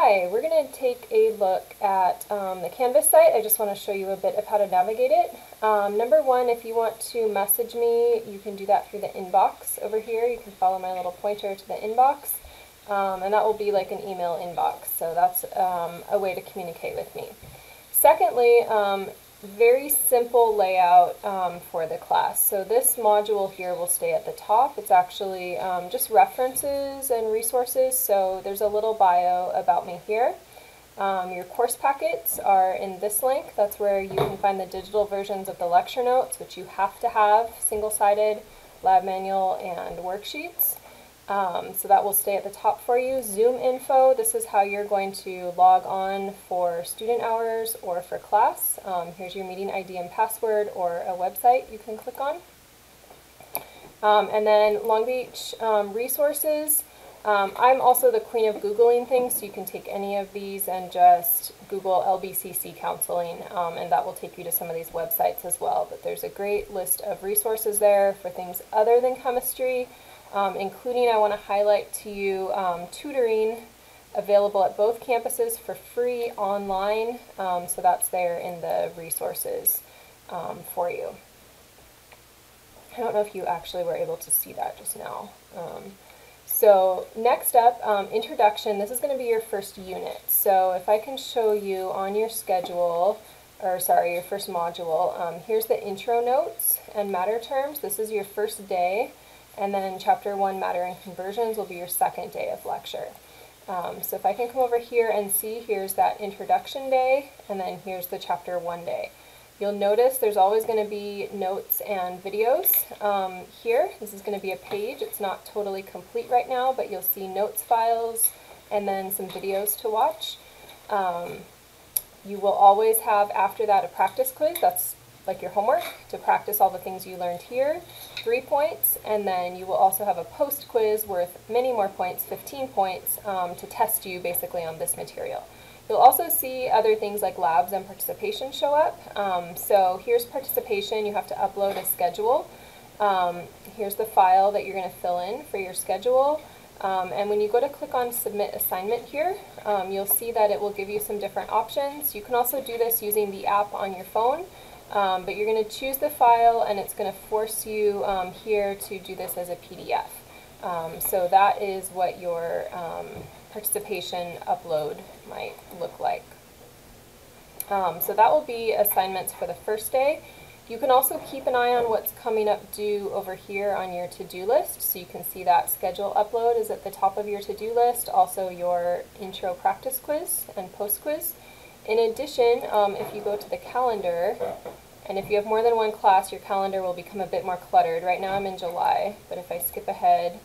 Hi, we're going to take a look at the Canvas site. I just want to show you a bit of how to navigate it. Number one, if you want to message me, you can do that through the inbox over here. You can follow my little pointer to the inbox, and that will be like an email inbox. So that's a way to communicate with me. Secondly, very simple layout for the class. So this module here will stay at the top. It's actually just references and resources. So there's a little bio about me here. Your course packets are in this link. That's where you can find the digital versions of the lecture notes, which you have to have, single-sided, lab manual, and worksheets. So that will stay at the top for you. Zoom info, this is how you're going to log on for student hours or for class. Here's your meeting ID and password or a website you can click on. And then Long Beach resources. I'm also the queen of Googling things, so you can take any of these and just Google LBCC counseling, and that will take you to some of these websites as well. But there's a great list of resources there for things other than chemistry. Including, I want to highlight to you tutoring available at both campuses for free online, so that's there in the resources for you. I don't know if you actually were able to see that just now. So next up, introduction. This is going to be your first unit. So if I can show you on your schedule, or sorry, your first module, here's the intro notes and matter terms. This is your first day. And then Chapter 1, Matter and Conversions, will be your second day of lecture. So if I can come over here and see, here's that introduction day, and then here's the Chapter 1 day. You'll notice there's always going to be notes and videos here. This is going to be a page. It's not totally complete right now, but you'll see notes files and then some videos to watch. You will always have, after that, a practice quiz. That's like your homework to practice all the things you learned here, 3 points, and then you will also have a post quiz worth many more points, 15 points, to test you basically on this material. You'll also see other things like labs and participation show up. So here's participation. You have to upload a schedule. Here's the file that you're going to fill in for your schedule. And when you go to click on Submit Assignment here, you'll see that it will give you some different options. You can also do this using the app on your phone. But you're going to choose the file, and it's going to force you here to do this as a PDF. So that is what your participation upload might look like. So that will be assignments for the first day. You can also keep an eye on what's coming up due over here on your to-do list. So you can see that schedule upload is at the top of your to-do list, also your intro practice quiz and post quiz. In addition, if you go to the calendar, and if you have more than one class, your calendar will become a bit more cluttered. Right now I'm in July, but if I skip ahead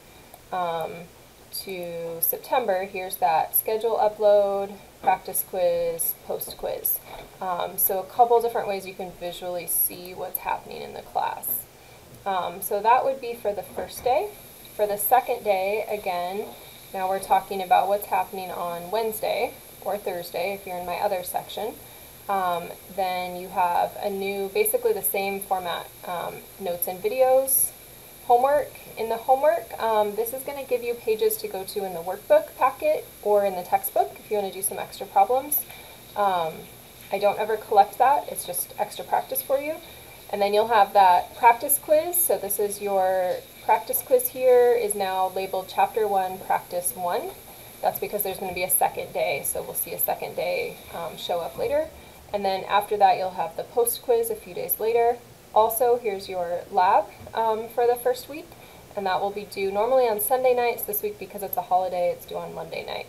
to September, here's that schedule upload, practice quiz, post quiz. So a couple different ways you can visually see what's happening in the class. So that would be for the first day. For the second day, again, now we're talking about what's happening on Wednesday or Thursday if you're in my other section. Then you have a new, basically the same format, notes and videos, homework. In the homework, this is going to give you pages to go to in the workbook packet or in the textbook if you want to do some extra problems. I don't ever collect that, it's just extra practice for you. And then you'll have that practice quiz. So this is your practice quiz here is now labeled Chapter 1, Practice 1. That's because there's going to be a second day, so we'll see a second day show up later. And then after that, you'll have the post quiz a few days later. Also, here's your lab for the first week, and that will be due normally on Sunday nights. This week, because it's a holiday, it's due on Monday night.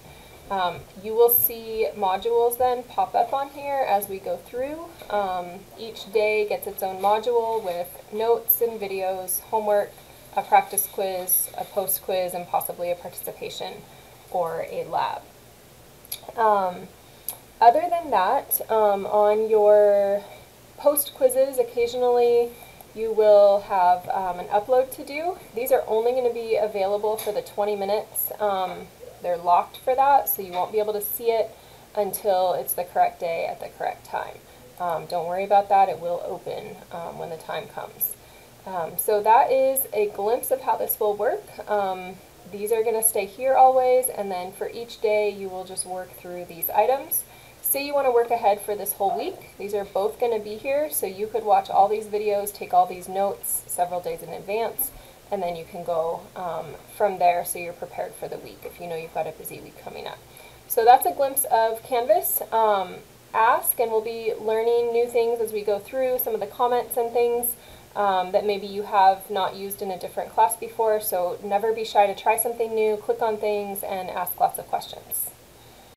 You will see modules then pop up on here as we go through. Each day gets its own module with notes and videos, homework, a practice quiz, a post quiz, and possibly a participation or a lab. Other than that, on your post quizzes, occasionally you will have an upload to do. These are only going to be available for the 20 minutes. They're locked for that, so you won't be able to see it until it's the correct day at the correct time. Don't worry about that. It will open when the time comes. So that is a glimpse of how this will work. these are going to stay here always, and then for each day you will just work through these items. Say you want to work ahead for this whole week, these are both going to be here, so you could watch all these videos, take all these notes several days in advance, and then you can go from there so you're prepared for the week if you know you've got a busy week coming up. So that's a glimpse of Canvas. Ask, and we'll be learning new things as we go through some of the comments and things that maybe you have not used in a different class before, so never be shy to try something new, click on things, and ask lots of questions.